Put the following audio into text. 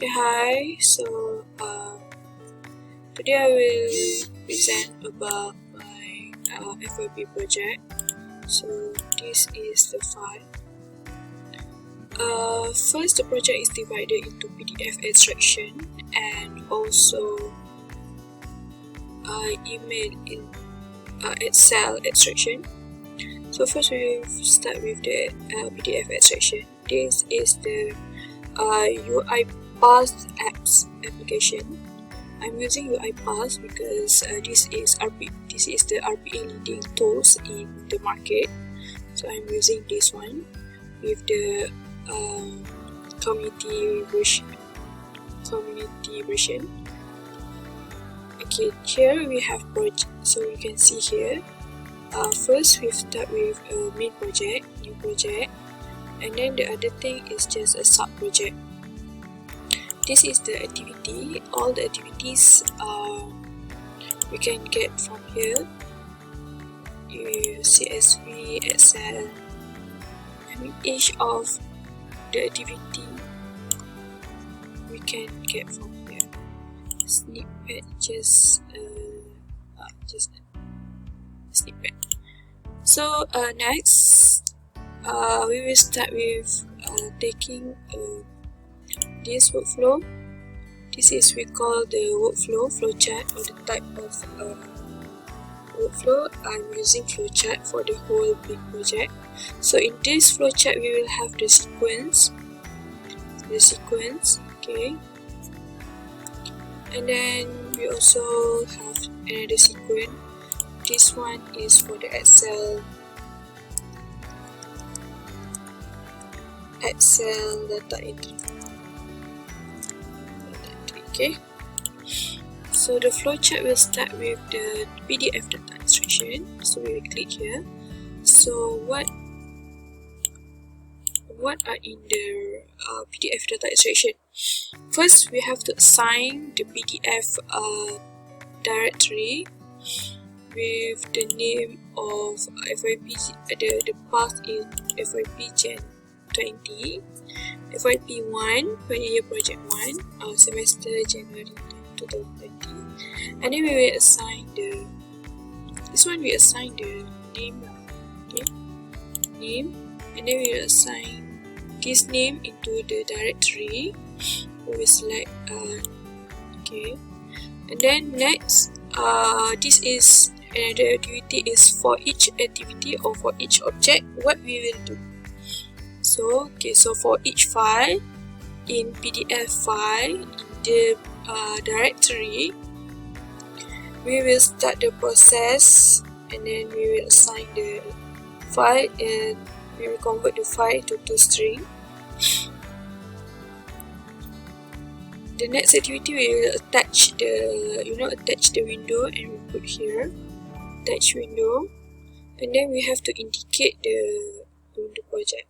Okay, hi. So today I will present about my FYP project. So this is the file. First, the project is divided into PDF extraction and also email in Excel extraction. So first we will start with the PDF extraction. This is the UiPath apps application. I'm using UiPath because this is the RPA leading tools in the market. So I'm using this one with the community version. Okay, here we have project. So you can see here. First we start with a main project, new project, and then the other thing is just a sub project. This is the activity. All the activities we can get from here. CSV, Excel. I mean, each of the activity we can get from here. Snippet, just snippet. So next, we will start with taking this workflow. This is we call the flowchart, or the type of workflow. I'm using flowchart for the whole big project. So in this flowchart, we will have the sequence. Okay, and then we also have another sequence. This one is for the Excel data entry. Okay, so the flowchart will start with the PDF data extraction. So we will click here. So what are in the PDF data extraction? First, we have to assign the PDF directory with the name of FYP. The path is FYP Gen 20, FYP 1, year project 1, semester January 2020, and then we will assign the name, okay, and then we will assign this name into the directory. We will select okay, and then next, this is another activity is for each activity or for each object what we will do. So for each file in PDF file in the directory, we will start the process, and then we will assign the file and we will convert the file to string. The next activity, we will attach the window, and we put here attach window, and then we have to indicate the window project.